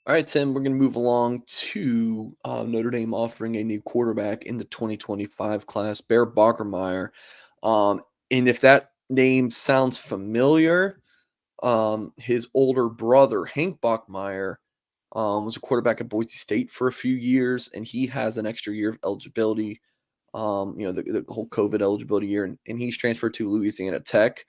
All right, Tim, we're going to move along to Notre Dame offering a new quarterback in the 2025 class, Bear Bachmeier. And if that name sounds familiar, his older brother, Hank Bachmeier, was a quarterback at Boise State for a few years, and he has an extra year of eligibility, the whole COVID eligibility year, and he's transferred to Louisiana Tech.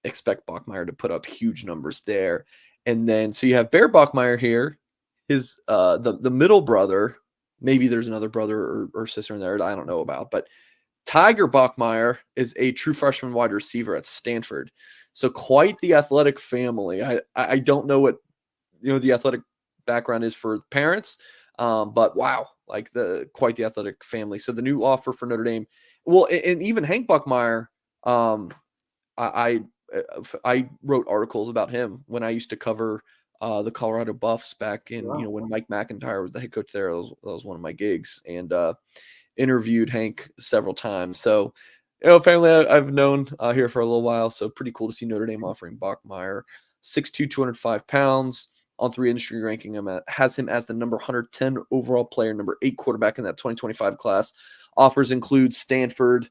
Expect Bachmeier to put up huge numbers there. And then so you have Bear Bachmeier here, his the middle brother, maybe there's another brother or sister in there that I don't know about, but Tiger Bachmeier is a true freshman wide receiver at Stanford. So quite the athletic family. I don't know what the athletic background is for parents, but wow, like quite the athletic family. So the new offer for Notre Dame, well, and even Hank Bachmeier, I I wrote articles about him when I used to cover the Colorado Buffs back in, Wow. when Mike McIntyre was the head coach there. That was one of my gigs, and interviewed Hank several times. So, family I've known here for a little while. So pretty cool to see Notre Dame offering Bachmeier, 6'2", 205 pounds. On 3 industry ranking has him as the number 110 overall player, number 8 quarterback in that 2025 class. Offers include Stanford,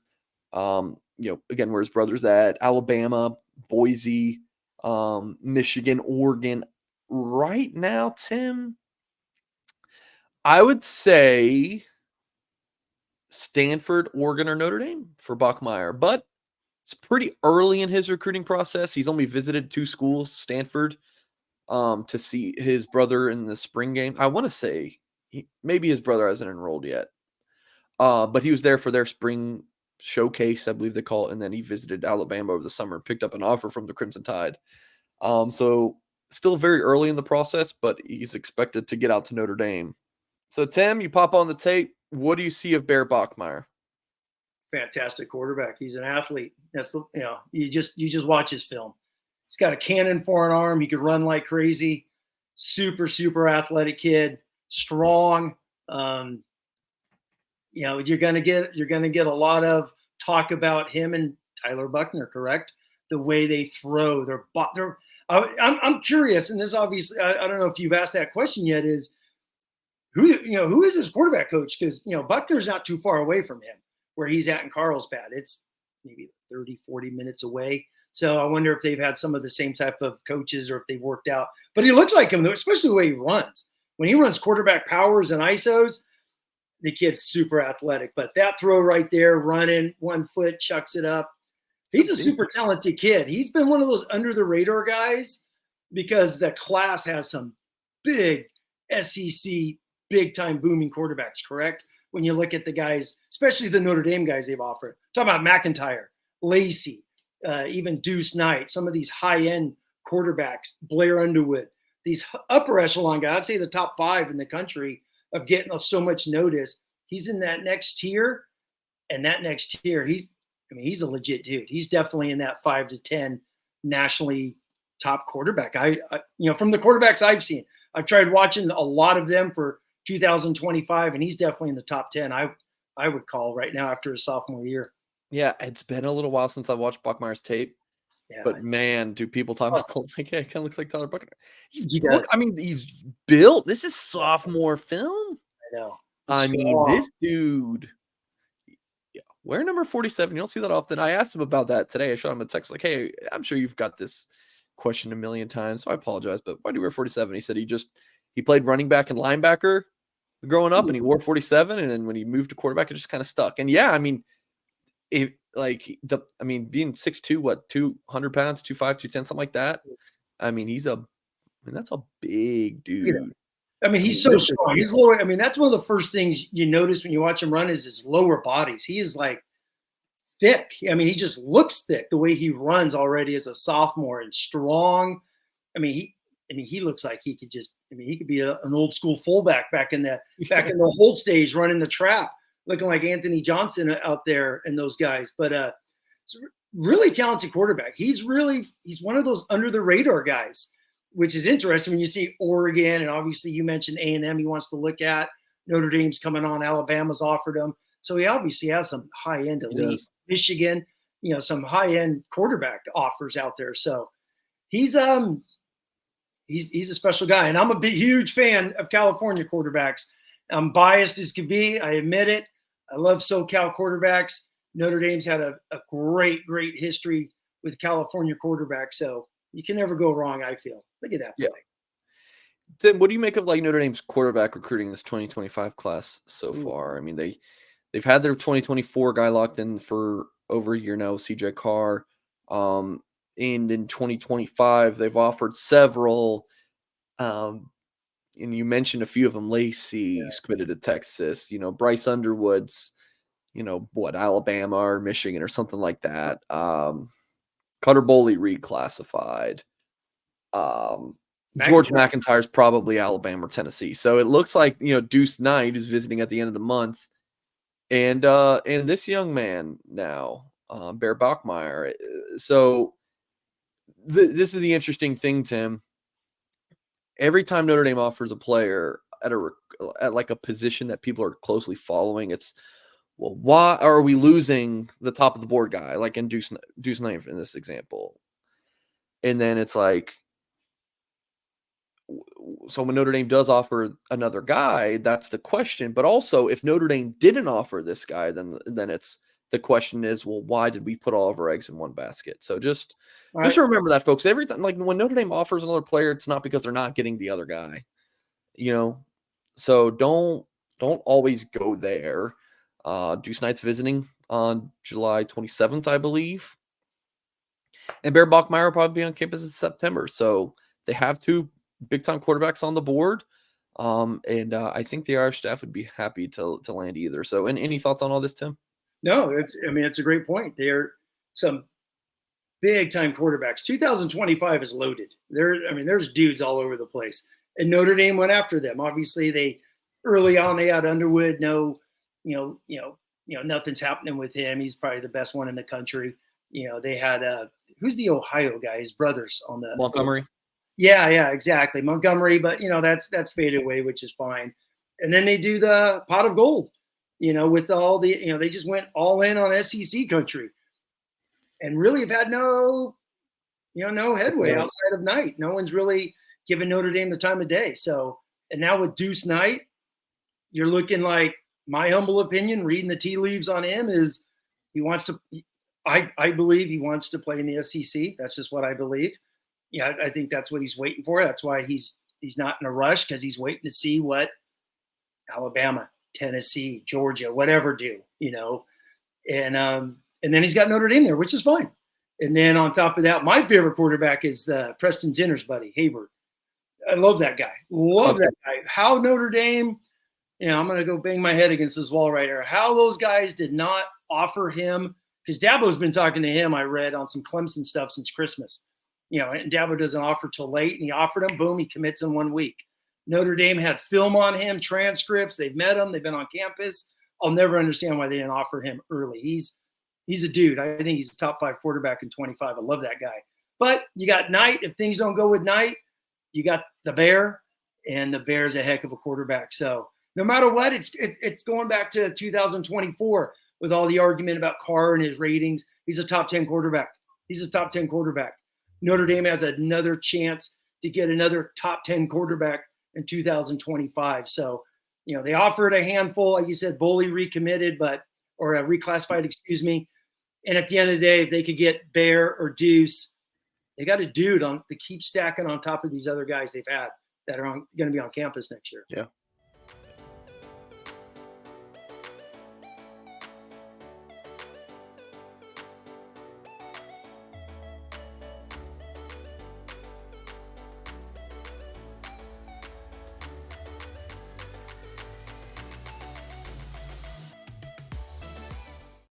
again, where his brother's at, Alabama, Boise, Michigan, Oregon. Right now, Tim, I would say Stanford, Oregon, or Notre Dame for Bachmeier, but it's pretty early in his recruiting process. He's only visited 2 schools, Stanford, to see his brother in the spring game. I want to say maybe his brother hasn't enrolled yet, but he was there for their spring showcase, I believe they call it, and then he visited Alabama over the summer, picked up an offer from the Crimson Tide. So still very early in the process, but he's expected to get out to Notre Dame. So Tim, you pop on the tape. What do you see of Bear Bachmeier? Fantastic quarterback. He's an athlete. You just watch his film. He's got a cannon for an arm. He could run like crazy. Super athletic kid. Strong. You're gonna get a lot of talk about him and Tyler Buchner, correct? The way they throw. I'm curious, and this obviously I don't know if you've asked that question yet. Is who is his quarterback coach? Because Buckner's not too far away from him where he's at in Carlsbad. It's maybe 30, 40 minutes away. So I wonder if they've had some of the same type of coaches or if they've worked out. But he looks like him, especially the way he runs. When he runs quarterback powers and ISOs, the kid's super athletic. But that throw right there, running, 1 foot, chucks it up. He's a super talented kid. He's been one of those under the radar guys because the class has some big SEC, big time booming quarterbacks, correct? When you look at the guys, especially the Notre Dame guys they've offered. Talk about McIntyre, Lacey, even Deuce Knight, some of these high-end quarterbacks, Blair Underwood, these upper echelon guys, I'd say the top 5 in the country of getting so much notice. He's in that next tier, and that next tier, he's a legit dude. He's definitely in that 5 to 10 nationally top quarterback. From the quarterbacks I've seen, I've tried watching a lot of them for 2025, and he's definitely in the top 10. I would call right now after his sophomore year. Yeah, it's been a little while since I watched Bachmeier's tape. Yeah, but man, do people talk about like, yeah, it kind of looks like Tyler Buchner. He's built. This is sophomore film. I know. This dude, wear number 47. You don't see that often. I asked him about that today. I shot him a text like, "Hey, I'm sure you've got this question a million times, so I apologize, but why do you wear 47?" He said he played running back and linebacker growing up, and he wore 47, and then when he moved to quarterback, it just kind of stuck. And yeah, being 6'2", 200 pounds, 2'5", 210, something like that. That's a big dude. He's so strong. He's lower. That's one of the first things you notice when you watch him run is his lower bodies. He is like thick. He just looks thick the way he runs already as a sophomore and strong. He looks like he could he could be an old school fullback back in the hold stage running the trap, looking like Anthony Johnson out there and those guys. But really talented quarterback. He's one of those under the radar guys, which is interesting when you see Oregon, and obviously you mentioned A&M he wants to look at. Notre Dame's coming on. Alabama's offered him. So he obviously has some high-end elite. Michigan, some high-end quarterback offers out there. So he's he's a special guy. And I'm a huge fan of California quarterbacks. I'm biased as could be. I admit it. I love SoCal quarterbacks. Notre Dame's had a great history with California quarterbacks. So you can never go wrong, I feel. Look at that play. Tim, what do you make of Notre Dame's quarterback recruiting this 2025 class so far? I mean, they've had their 2024 guy locked in for over a year now, CJ Carr. And in 2025, they've offered several. And you mentioned a few of them. Lacey's committed to Texas. Bryce Underwood's, Alabama or Michigan or something like that. Cutter Boley reclassified. George McIntyre's probably Alabama or Tennessee. So it looks like, Deuce Knight is visiting at the end of the month. And this young man now, Bear Bachmeier. So this is the interesting thing, Tim. Every time Notre Dame offers a player at like a position that people are closely following, it's, well, why are we losing the top of the board guy, like in Deuce Knight in this example? And then it's like, so when Notre Dame does offer another guy, that's the question. But also, if Notre Dame didn't offer this guy, then it's the question is, well, why did we put all of our eggs in one basket? So just remember that, folks. Every time, like when Notre Dame offers another player, it's not because they're not getting the other guy, So don't always go there. Deuce Knight's visiting on July 27th, I believe, and Bear Bachmeier will probably be on campus in September. So they have two big-time quarterbacks on the board, and I think the Irish staff would be happy to land either. So, any thoughts on all this, Tim? No, it's a great point. They're some big-time quarterbacks. 2025 is loaded. There's dudes all over the place, and Notre Dame went after them. Obviously, early on they had Underwood. No, nothing's happening with him. He's probably the best one in the country. They had who's the Ohio guy? His brothers on the Montgomery. Yeah, exactly. Montgomery, but that's faded away, which is fine. And then they do the pot of gold, with all the, they just went all in on SEC country and really have had no headway outside of Knight. No one's really given Notre Dame the time of day. So, and now with Deuce Knight, you're looking like, my humble opinion, reading the tea leaves on him, is he wants to, I believe he wants to play in the SEC. That's just what I believe. Yeah, I think that's what he's waiting for. That's why he's not in a rush, because he's waiting to see what Alabama, Tennessee, Georgia, whatever do, and then he's got Notre Dame there, which is fine. And then on top of that, my favorite quarterback is the Preston Zinner's buddy, Hayward. I love that guy. Love that guy. How Notre Dame, I'm going to go bang my head against this wall right here. How those guys did not offer him, because Dabo's been talking to him, I read, on some Clemson stuff since Christmas. And Dabo doesn't offer till late, and he offered him. Boom, he commits in 1 week. Notre Dame had film on him, transcripts. They've met him. They've been on campus. I'll never understand why they didn't offer him early. He's a dude. I think he's a top 5 quarterback in 25. I love that guy. But you got Knight. If things don't go with Knight, you got the Bear, and the Bear's a heck of a quarterback. So no matter what, it's going back to 2024 with all the argument about Carr and his ratings. He's a top 10 quarterback. Notre Dame has another chance to get another top 10 quarterback in 2025. So, they offered a handful, like you said, Boley recommitted, or reclassified, excuse me. And at the end of the day, if they could get Bear or Deuce, they got a dude to keep stacking on top of these other guys they've had that are going to be on campus next year. Yeah.